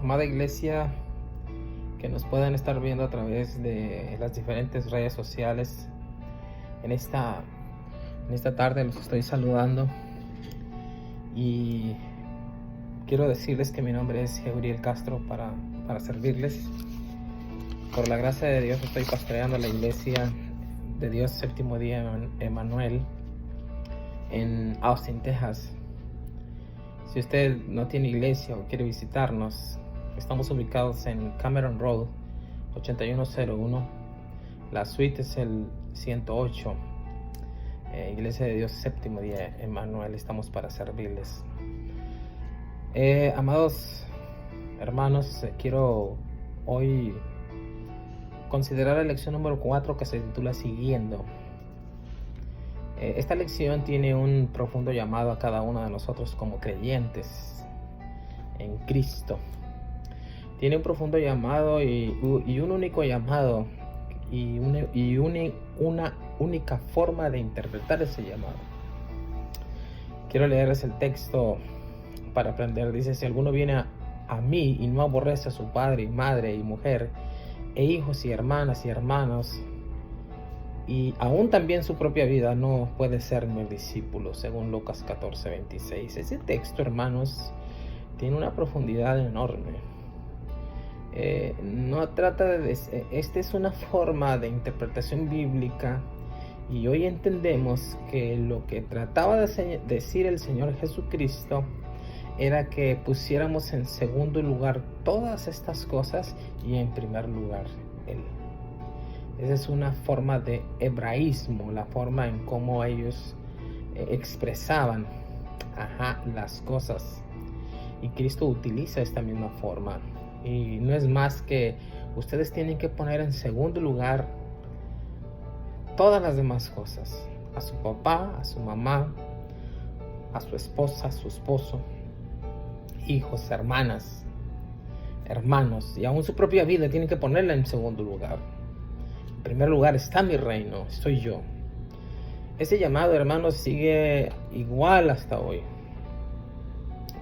amada iglesia, que nos puedan estar viendo a través de las diferentes redes sociales. En esta tarde los estoy saludando y quiero decirles que mi nombre es Gabriel Castro para servirles. Por la gracia de Dios estoy pastoreando la iglesia de Dios Séptimo Día Emanuel en Austin, Texas. Si usted no tiene iglesia o quiere visitarnos, estamos ubicados en Cameron Road 8101. La suite es el 108. Iglesia de Dios Séptimo Día Emanuel, estamos para servirles. Amados hermanos, quiero hoy considerar la lección número 4, que se titula Siguiendo. Esta lección tiene un profundo llamado a cada uno de nosotros como creyentes en Cristo. Tiene un profundo llamado y un único llamado y una única forma de interpretar ese llamado. Quiero leerles el texto para aprender. Dice: si alguno viene a mí y no aborrece a su padre y madre y mujer e hijos y hermanas y hermanos, y aún también su propia vida, no puede ser mi discípulo, según Lucas 14:26. Ese texto, hermanos, tiene una profundidad enorme. No trata de... Esta es una forma de interpretación bíblica, y hoy entendemos que lo que trataba de decir el Señor Jesucristo era que pusiéramos en segundo lugar todas estas cosas y en primer lugar Él. Esa es una forma de hebraísmo, la forma en cómo ellos expresaban las cosas. Y Cristo utiliza esta misma forma. Y no es más que ustedes tienen que poner en segundo lugar todas las demás cosas. A su papá, a su mamá, a su esposa, a su esposo, hijos, hermanas, hermanos, y aún su propia vida tienen que ponerla en segundo lugar. En primer lugar está mi reino, soy yo. Ese llamado, hermanos, sigue igual hasta hoy.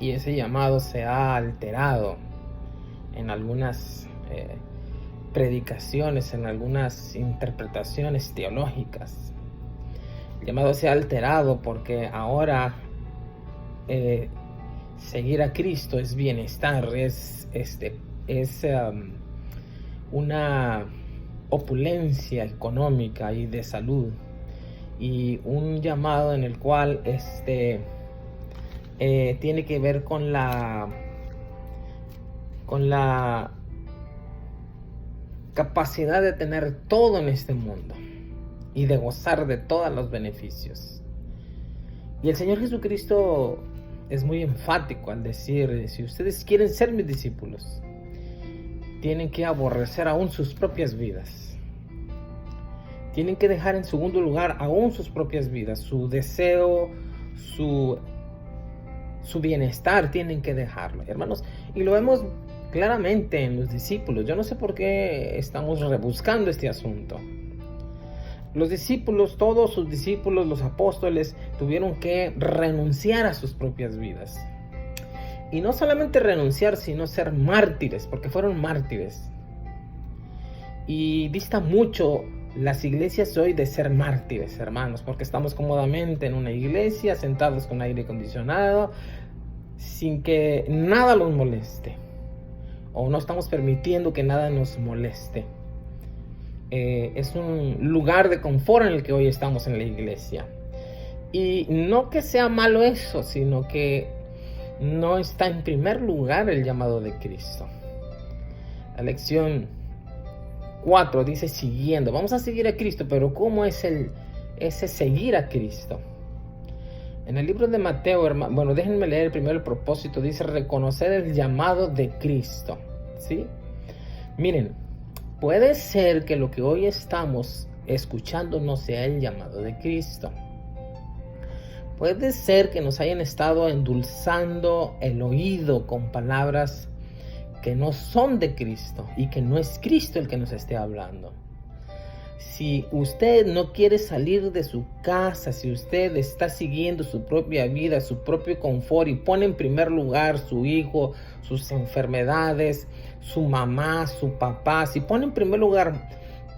Y ese llamado se ha alterado en algunas predicaciones, en algunas interpretaciones teológicas. El llamado se ha alterado porque ahora seguir a Cristo es bienestar, es una opulencia económica y de salud, y un llamado en el cual tiene que ver con la capacidad de tener todo en este mundo y de gozar de todos los beneficios. Y el Señor Jesucristo es muy enfático al decir: si ustedes quieren ser mis discípulos, tienen que aborrecer aún sus propias vidas. Tienen que dejar en segundo lugar aún sus propias vidas, su deseo, su bienestar, tienen que dejarlo, hermanos. Y lo vemos claramente en los discípulos. Yo no sé por qué estamos rebuscando este asunto. Los discípulos, todos sus discípulos, los apóstoles, tuvieron que renunciar a sus propias vidas. Y no solamente renunciar, sino ser mártires, porque fueron mártires. Y dista mucho las iglesias hoy de ser mártires, hermanos, porque estamos cómodamente en una iglesia, sentados con aire acondicionado, sin que nada los moleste. O no estamos permitiendo que nada nos moleste. Es un lugar de confort en el que hoy estamos en la iglesia. Y no que sea malo eso, sino que no está en primer lugar el llamado de Cristo. La lección 4 dice siguiendo. Vamos a seguir a Cristo, pero ¿cómo es ese seguir a Cristo? En el libro de Mateo, hermano, bueno, déjenme leer primero el propósito. Dice: reconocer el llamado de Cristo. ¿Sí? Miren, puede ser que lo que hoy estamos escuchando no sea el llamado de Cristo. Puede ser que nos hayan estado endulzando el oído con palabras que no son de Cristo y que no es Cristo el que nos esté hablando. Si usted no quiere salir de su casa, si usted está siguiendo su propia vida, su propio confort y pone en primer lugar su hijo, sus enfermedades, su mamá, su papá, si pone en primer lugar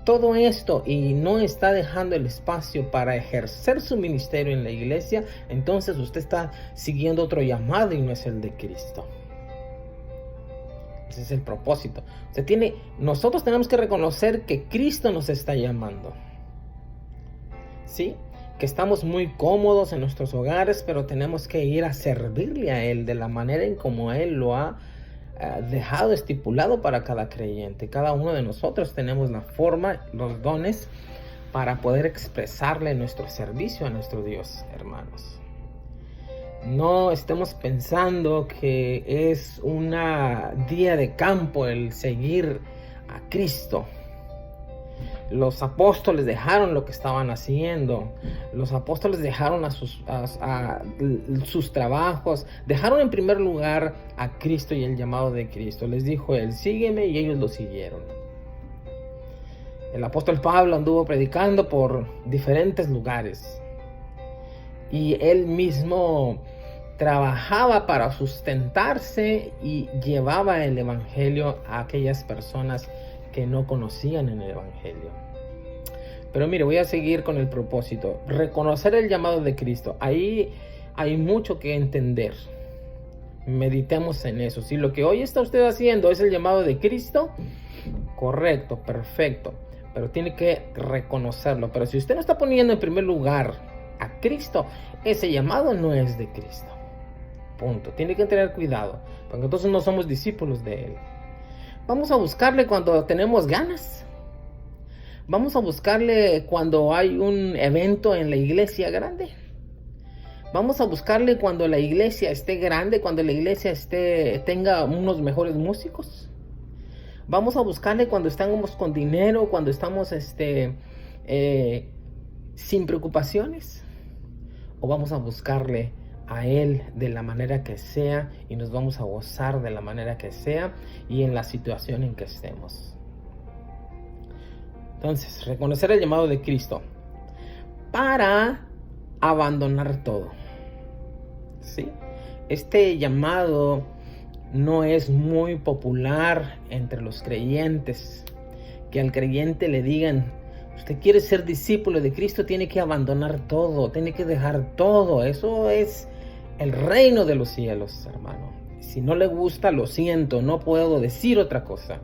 todo esto y no está dejando el espacio para ejercer su ministerio en la iglesia, entonces usted está siguiendo otro llamado y no es el de Cristo. Ese es el propósito. Nosotros tenemos que reconocer que Cristo nos está llamando. ¿Sí? Que estamos muy cómodos en nuestros hogares, pero tenemos que ir a servirle a Él de la manera en como Él lo ha dejado estipulado para cada creyente. Cada uno de nosotros tenemos la forma, los dones para poder expresarle nuestro servicio a nuestro Dios, hermanos. No estemos pensando que es un día de campo el seguir a Cristo. Los apóstoles dejaron lo que estaban haciendo. Los apóstoles dejaron sus trabajos. Dejaron en primer lugar a Cristo y el llamado de Cristo. Les dijo Él, sígueme, y ellos lo siguieron. El apóstol Pablo anduvo predicando por diferentes lugares. Y él mismo trabajaba para sustentarse y llevaba el evangelio a aquellas personas que no conocían en el evangelio. Pero mire, voy a seguir con el propósito. Reconocer el llamado de Cristo. Ahí hay mucho que entender. Meditemos en eso. Si lo que hoy está usted haciendo es el llamado de Cristo, correcto, perfecto. Pero tiene que reconocerlo. Pero si usted no está poniendo en primer lugar a Cristo, ese llamado no es de Cristo. Punto. Tiene que tener cuidado, porque entonces no somos discípulos de Él. Vamos a buscarle cuando tenemos ganas. Vamos a buscarle cuando hay un evento en la iglesia grande. Vamos a buscarle cuando la iglesia esté grande, cuando la iglesia tenga unos mejores músicos. Vamos a buscarle cuando estamos con dinero, cuando estamos sin preocupaciones. O vamos a buscarle a Él de la manera que sea y nos vamos a gozar de la manera que sea y en la situación en que estemos. Entonces, reconocer el llamado de Cristo para abandonar todo. ¿Sí? Este llamado no es muy popular entre los creyentes. Que al creyente le digan, usted quiere ser discípulo de Cristo, tiene que abandonar todo, tiene que dejar todo. Eso es el reino de los cielos, hermano. Si no le gusta, lo siento, no puedo decir otra cosa.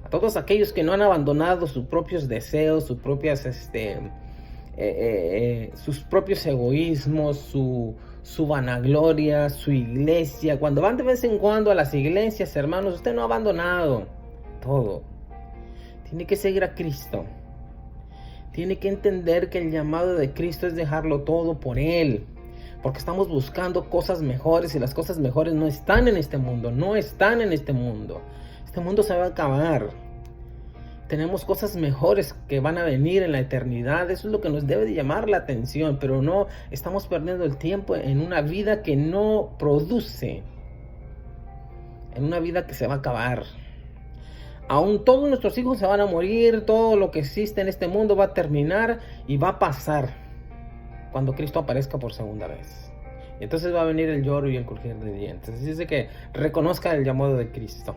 A todos aquellos que no han abandonado sus propios deseos, sus propios egoísmos, su vanagloria, su iglesia. Cuando van de vez en cuando a las iglesias, hermanos, usted no ha abandonado todo. Tiene que seguir a Cristo. Tiene que entender que el llamado de Cristo es dejarlo todo por Él. Porque estamos buscando cosas mejores y las cosas mejores no están en este mundo. No están en este mundo. Este mundo se va a acabar. Tenemos cosas mejores que van a venir en la eternidad. Eso es lo que nos debe de llamar la atención. Pero no estamos perdiendo el tiempo en una vida que no produce. En una vida que se va a acabar. Aún todos nuestros hijos se van a morir. Todo lo que existe en este mundo va a terminar y va a pasar cuando Cristo aparezca por segunda vez. Y entonces va a venir el lloro y el crujir de dientes. Así es de que reconozca el llamado de Cristo.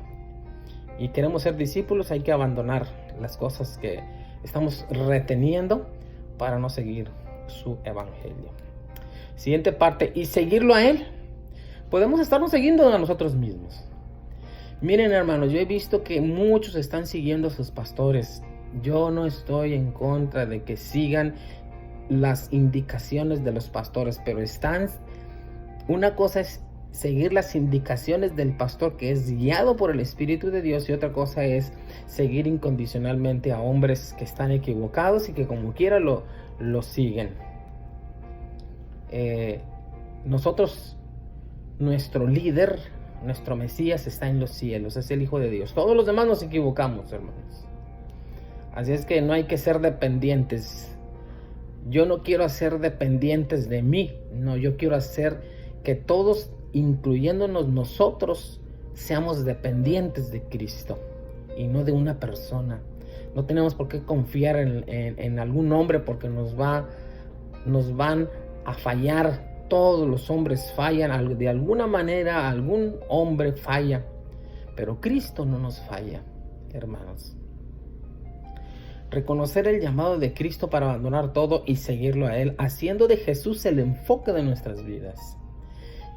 Y queremos ser discípulos, hay que abandonar las cosas que estamos reteniendo para no seguir su evangelio. Siguiente parte, y seguirlo a Él. Podemos estarnos siguiendo a nosotros mismos. Miren, hermanos, yo he visto que muchos están siguiendo a sus pastores. Yo no estoy en contra de que sigan las indicaciones de los pastores, pero una cosa es seguir las indicaciones del pastor que es guiado por el Espíritu de Dios, y otra cosa es seguir incondicionalmente a hombres que están equivocados y que como quiera lo siguen. Nosotros, nuestro líder, nuestro Mesías está en los cielos, es el Hijo de Dios. Todos los demás nos equivocamos, hermanos. Así es que no hay que ser dependientes. Yo no quiero hacer dependientes de mí. No, yo quiero hacer que todos, incluyéndonos nosotros, seamos dependientes de Cristo y no de una persona. No tenemos por qué confiar en algún hombre porque nos van a fallar. Todos los hombres fallan, de alguna manera algún hombre falla, pero Cristo no nos falla, hermanos. Reconocer el llamado de Cristo para abandonar todo y seguirlo a Él, haciendo de Jesús el enfoque de nuestras vidas.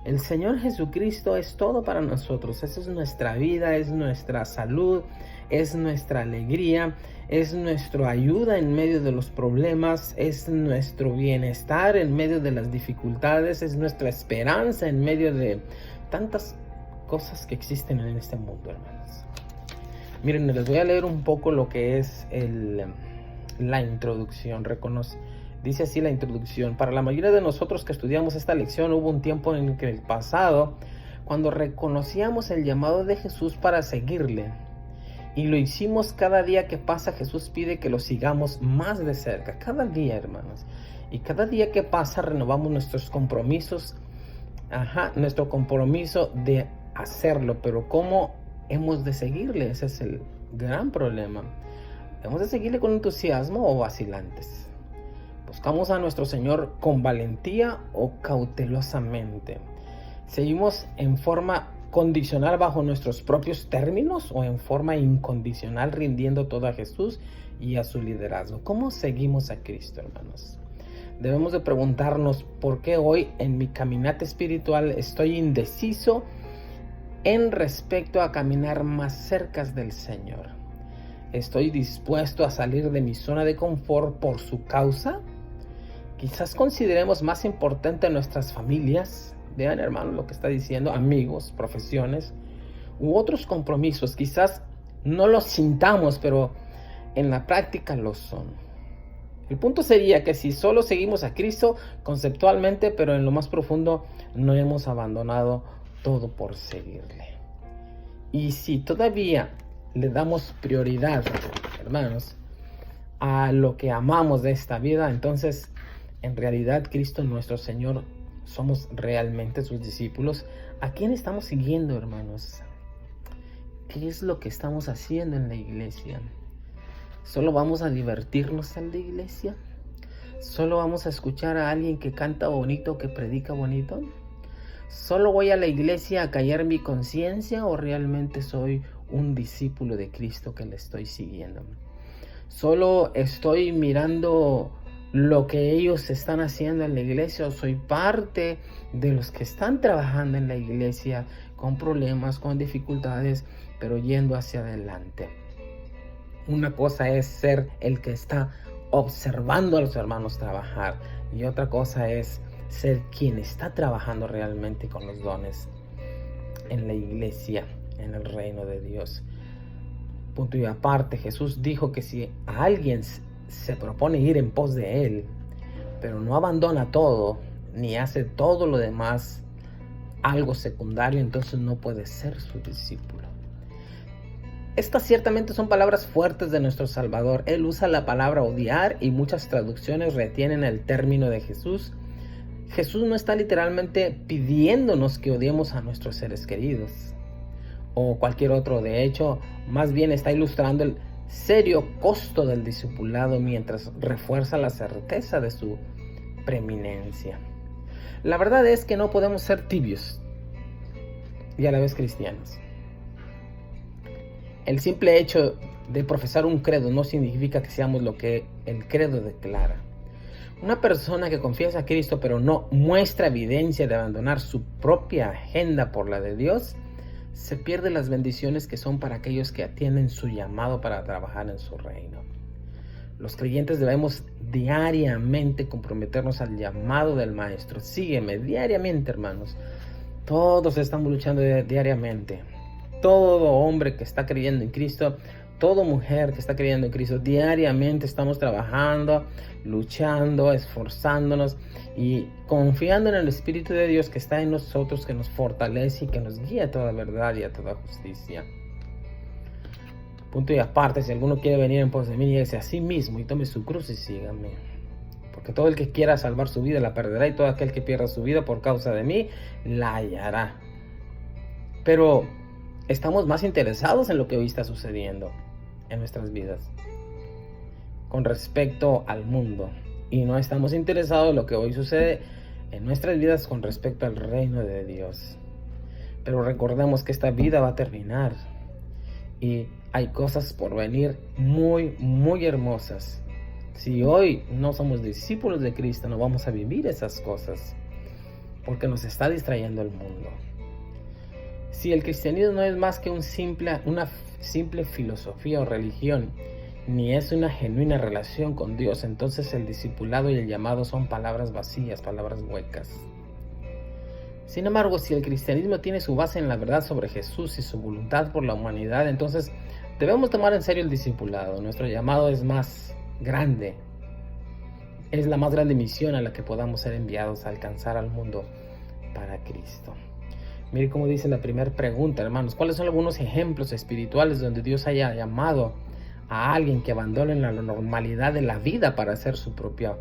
El Señor Jesucristo es todo para nosotros. Esa es nuestra vida, es nuestra salud, es nuestra alegría, es nuestra ayuda en medio de los problemas, es nuestro bienestar en medio de las dificultades, es nuestra esperanza en medio de tantas cosas que existen en este mundo, hermanos. Miren, les voy a leer un poco lo que es la introducción. Dice así la introducción: para la mayoría de nosotros que estudiamos esta lección, hubo un tiempo en el pasado cuando reconocíamos el llamado de Jesús para seguirle. Y lo hicimos. Cada día que pasa, Jesús pide que lo sigamos más de cerca. Cada día, hermanos. Y cada día que pasa, renovamos nuestros compromisos. Nuestro compromiso de hacerlo. Pero ¿cómo hemos de seguirle? Ese es el gran problema. ¿Hemos de seguirle con entusiasmo o vacilantes? ¿Buscamos a nuestro Señor con valentía o cautelosamente? ¿Seguimos en forma condicional bajo nuestros propios términos o en forma incondicional rindiendo todo a Jesús y a su liderazgo? ¿Cómo seguimos a Cristo, hermanos? Debemos de preguntarnos por qué hoy en mi caminata espiritual estoy indeciso en respecto a caminar más cerca del Señor. ¿Estoy dispuesto a salir de mi zona de confort por su causa? Quizás consideremos más importante nuestras familias. Vean, hermanos, lo que está diciendo: amigos, profesiones u otros compromisos. Quizás no los sintamos, pero en la práctica lo son. El punto sería que si solo seguimos a Cristo conceptualmente, pero en lo más profundo no hemos abandonado todo por seguirle. Y si todavía le damos prioridad, hermanos, a lo que amamos de esta vida, entonces en realidad Cristo nuestro Señor somos realmente sus discípulos. ¿A quién estamos siguiendo, hermanos? ¿Qué es lo que estamos haciendo en la iglesia? ¿Solo vamos a divertirnos en la iglesia? ¿Solo vamos a escuchar a alguien que canta bonito, que predica bonito? ¿Solo voy a la iglesia a callar mi conciencia o realmente soy un discípulo de Cristo que le estoy siguiendo? ¿Solo estoy mirando lo que ellos están haciendo en la iglesia o soy parte de los que están trabajando en la iglesia con problemas, con dificultades, pero yendo hacia adelante? Una cosa es ser el que está observando a los hermanos trabajar y otra cosa es ser quien está trabajando realmente con los dones en la iglesia, en el reino de Dios. Punto y aparte, Jesús dijo que si a alguien se propone ir en pos de Él, pero no abandona todo, ni hace todo lo demás algo secundario, entonces no puede ser su discípulo. Estas ciertamente son palabras fuertes de nuestro Salvador. Él usa la palabra odiar y muchas traducciones retienen el término de Jesús. Jesús no está literalmente pidiéndonos que odiemos a nuestros seres queridos o cualquier otro. De hecho, más bien está ilustrando el serio costo del discipulado mientras refuerza la certeza de su preeminencia. La verdad es que no podemos ser tibios y a la vez cristianos. El simple hecho de profesar un credo no significa que seamos lo que el credo declara. Una persona que confiesa a Cristo pero no muestra evidencia de abandonar su propia agenda por la de Dios, se pierde las bendiciones que son para aquellos que atienden su llamado para trabajar en su reino. Los creyentes debemos diariamente comprometernos al llamado del Maestro. Sígueme diariamente, hermanos. Todos estamos luchando diariamente. Todo hombre que está creyendo en Cristo, toda mujer que está creyendo en Cristo, diariamente estamos trabajando, luchando, esforzándonos y confiando en el Espíritu de Dios que está en nosotros, que nos fortalece y que nos guía a toda verdad y a toda justicia. Punto y aparte, si alguno quiere venir en pos de mí, níguese a sí mismo y tome su cruz y sígame. Porque todo el que quiera salvar su vida la perderá, y todo aquel que pierda su vida por causa de mí la hallará. Pero estamos más interesados en lo que hoy está sucediendo en nuestras vidas. con respecto al mundo y no estamos interesados en lo que hoy sucede en nuestras vidas con respecto al reino de Dios. Pero recordemos que esta vida va a terminar y hay cosas por venir muy, muy hermosas. Si hoy no somos discípulos de Cristo, no vamos a vivir esas cosas porque nos está distrayendo el mundo. Si el cristianismo no es más que una simple filosofía o religión, ni es una genuina relación con Dios, entonces el discipulado y el llamado son palabras vacías, palabras huecas. Sin embargo, si el cristianismo tiene su base en la verdad sobre Jesús y su voluntad por la humanidad, entonces debemos tomar en serio el discipulado. Nuestro llamado es más grande. Es la más grande misión a la que podamos ser enviados a alcanzar al mundo para Cristo. Mire cómo dice la primera pregunta, hermanos. ¿Cuáles son algunos ejemplos espirituales donde Dios haya llamado a alguien que abandone la normalidad de la vida para hacer su propia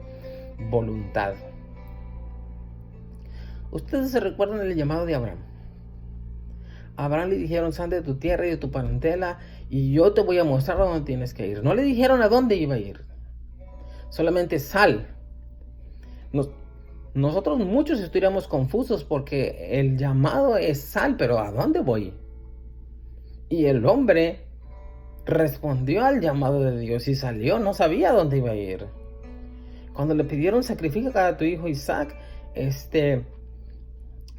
voluntad? Ustedes se recuerdan del llamado de Abraham. A Abraham le dijeron: sal de tu tierra y de tu parentela y yo te voy a mostrar a dónde tienes que ir. No le dijeron a dónde iba a ir, solamente sal. Nosotros muchos estuviéramos confusos porque el llamado es sal, pero ¿a dónde voy? Y el hombre respondió al llamado de Dios y salió, no sabía a dónde iba a ir. Cuando le pidieron: sacrifica a tu hijo Isaac,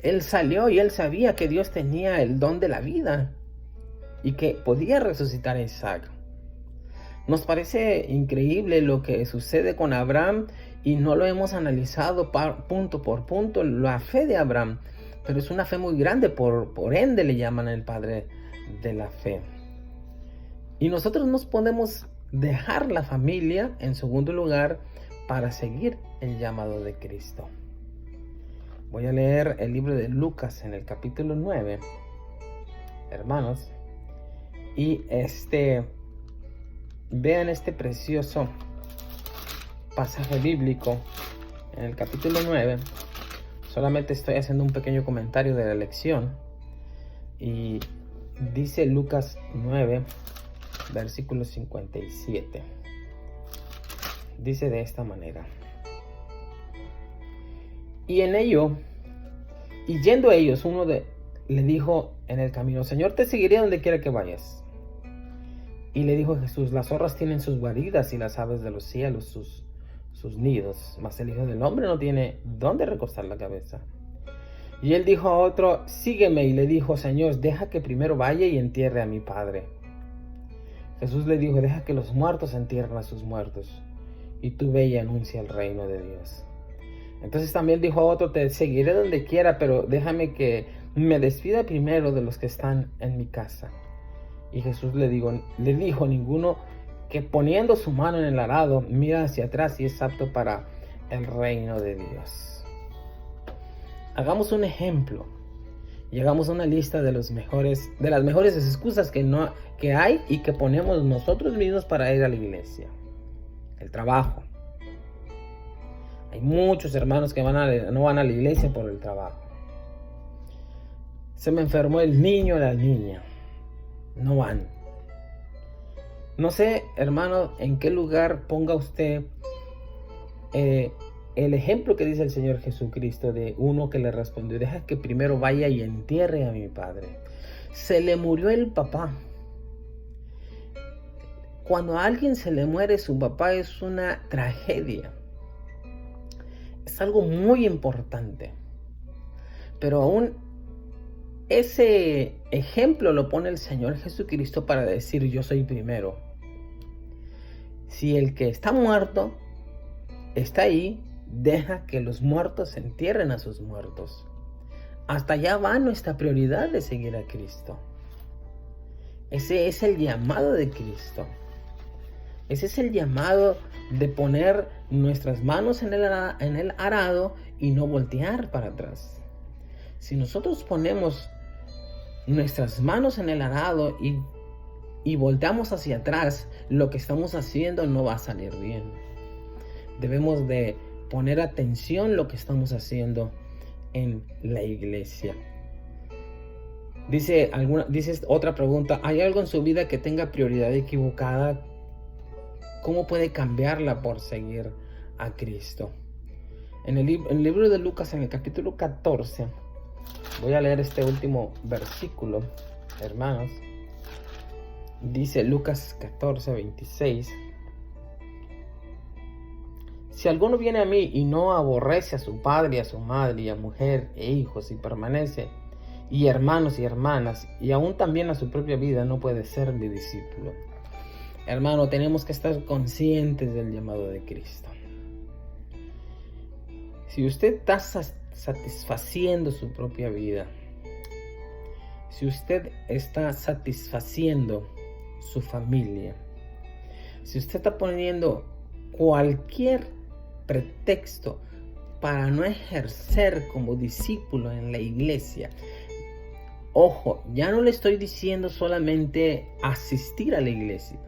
él salió y él sabía que Dios tenía el don de la vida y que podía resucitar a Isaac. Nos parece increíble lo que sucede con Abraham y no lo hemos analizado punto por punto, la fe de Abraham, pero es una fe muy grande, por ende le llaman el padre de la fe. Y nosotros nos podemos dejar la familia en segundo lugar para seguir el llamado de Cristo. Voy a leer el libro de Lucas en el capítulo 9, hermanos, y vean este precioso pasaje bíblico en el capítulo 9. Solamente estoy haciendo un pequeño comentario de la lección. Y dice Lucas 9, versículo 57. Dice de esta manera: y yendo ellos, le dijo en el camino: Señor, te seguiré donde quiera que vayas. Y le dijo Jesús: las zorras tienen sus guaridas y las aves de los cielos sus nidos, mas el Hijo del Hombre no tiene dónde recostar la cabeza. Y él dijo a otro: sígueme. Y le dijo: Señor, deja que primero vaya y entierre a mi padre. Jesús le dijo: deja que los muertos entierren a sus muertos, y tú ve y anuncia el reino de Dios. Entonces también dijo a otro: te seguiré donde quiera, pero déjame que me despida primero de los que están en mi casa. Y Jesús le dijo: ninguno que poniendo su mano en el arado mira hacia atrás y es apto para el reino de Dios. Hagamos un ejemplo y hagamos una lista de las mejores excusas que hay y que ponemos nosotros mismos para ir a la iglesia. El trabajo. Hay muchos hermanos que no van a la iglesia por el trabajo. Se me enfermó el niño o la niña. No van. No sé, hermano, en qué lugar ponga usted el ejemplo que dice el Señor Jesucristo de uno que le respondió: deja que primero vaya y entierre a mi padre. Se le murió el papá. Cuando a alguien se le muere su papá es una tragedia. Es algo muy importante. Pero aún ese ejemplo lo pone el Señor Jesucristo para decir: yo soy primero. Si el que está muerto está ahí, deja que los muertos entierren a sus muertos. Hasta allá va nuestra prioridad de seguir a Cristo. Ese es el llamado de Cristo. Ese es el llamado de poner nuestras manos en el arado y no voltear para atrás. Si nosotros ponemos nuestras manos en el arado y volteamos hacia atrás, lo que estamos haciendo no va a salir bien. Debemos de poner atención lo que estamos haciendo en la iglesia. Dice otra pregunta: ¿hay algo en su vida que tenga prioridad equivocada? ¿Cómo puede cambiarla por seguir a Cristo? En el libro de Lucas, en el capítulo 14, voy a leer este último versículo, hermanos. Dice Lucas 14, 26. Si alguno viene a mí y no aborrece a su padre, a su madre, y a mujer e hijos, y permanece, y hermanos y hermanas, y aún también a su propia vida, no puede ser mi discípulo. Hermano, tenemos que estar conscientes del llamado de Cristo. Si usted está satisfaciendo su propia vida, si usted está satisfaciendo su familia, si usted está poniendo cualquier pretexto para no ejercer como discípulo en la iglesia, ojo, ya no le estoy diciendo solamente asistir a la iglesia,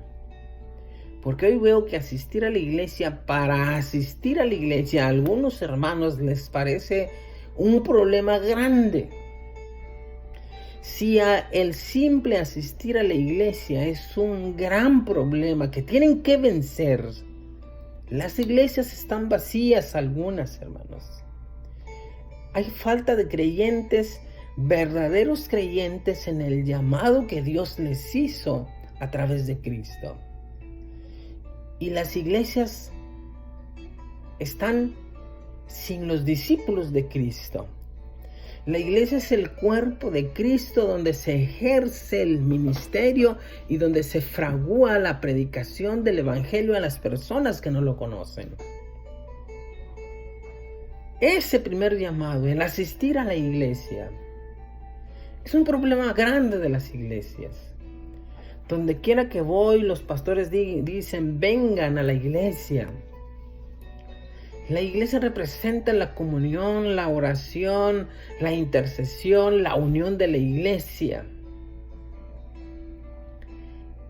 porque hoy veo que asistir a la iglesia, para asistir a la iglesia, a algunos hermanos les parece un problema grande. Si el simple asistir a la iglesia es un gran problema que tienen que vencer, las iglesias están vacías algunas, hermanos. Hay falta de creyentes, verdaderos creyentes en el llamado que Dios les hizo a través de Cristo. Y las iglesias están sin los discípulos de Cristo. La iglesia es el cuerpo de Cristo donde se ejerce el ministerio y donde se fragúa la predicación del evangelio a las personas que no lo conocen. Ese primer llamado, el asistir a la iglesia, es un problema grande de las iglesias. Donde quiera que voy, los pastores dicen, vengan a la iglesia. La iglesia representa la comunión, la oración, la intercesión, la unión de la iglesia.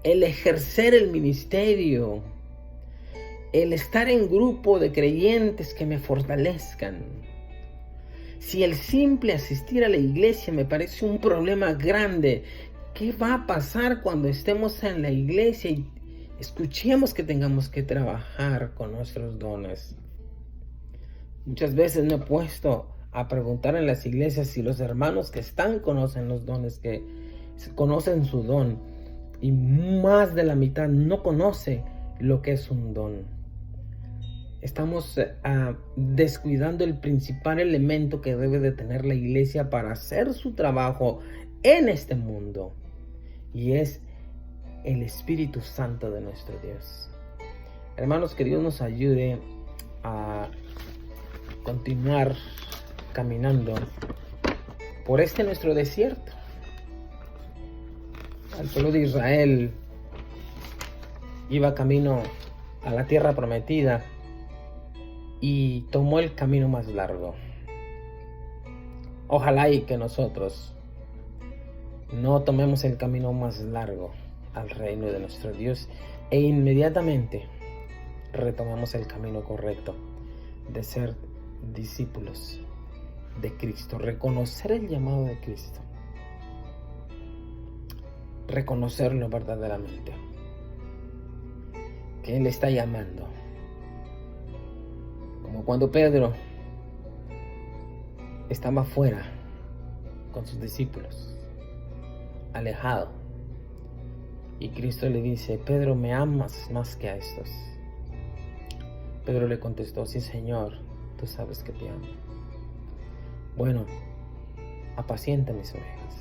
El ejercer el ministerio. El estar en grupo de creyentes que me fortalezcan. Si el simple asistir a la iglesia me parece un problema grande, ¿qué va a pasar cuando estemos en la iglesia y escuchemos que tengamos que trabajar con nuestros dones? Muchas veces me he puesto a preguntar en las iglesias si los hermanos que están conocen los dones, que conocen su don, y más de la mitad no conoce lo que es un don. Estamos descuidando el principal elemento que debe de tener la iglesia para hacer su trabajo en este mundo, y es el Espíritu Santo de nuestro Dios. Hermanos, que Dios nos ayude a continuar caminando por este nuestro desierto. El pueblo de Israel iba camino a la tierra prometida y tomó el camino más largo. Ojalá y que nosotros no tomemos el camino más largo al reino de nuestro Dios e inmediatamente retomemos el camino correcto de ser discípulos de Cristo, reconocer el llamado de Cristo, reconocerlo verdaderamente, que Él está llamando, como cuando Pedro estaba afuera con sus discípulos, alejado, y Cristo le dice, Pedro, ¿me amas más que a estos? Pedro le contestó, sí, Señor, tú sabes que te amo. Bueno, apacienta mis ovejas.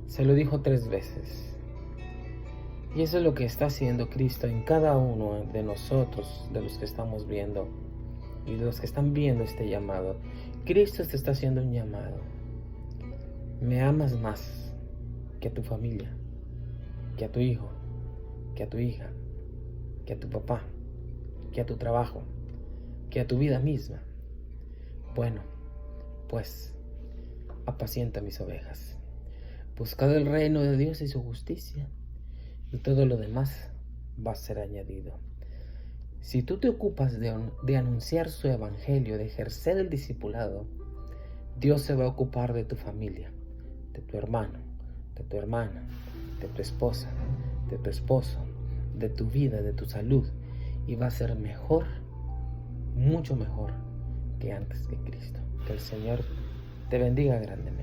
Se lo dijo 3 veces. Y eso es lo que está haciendo Cristo en cada uno de nosotros, de los que estamos viendo y de los que están viendo este llamado. Cristo te está haciendo un llamado. Me amas más que a tu familia, que a tu hijo, que a tu hija, que a tu papá, que a tu trabajo, que a tu vida misma. Bueno, pues apacienta mis ovejas. Buscad el reino de Dios y su justicia, y todo lo demás va a ser añadido. Si tú te ocupas de anunciar su evangelio, de ejercer el discipulado, Dios se va a ocupar de tu familia, de tu hermano, de tu hermana, de tu esposa, de tu esposo, de tu vida, de tu salud, y va a ser mejor, mucho mejor que antes que Cristo. Que el Señor te bendiga grandemente.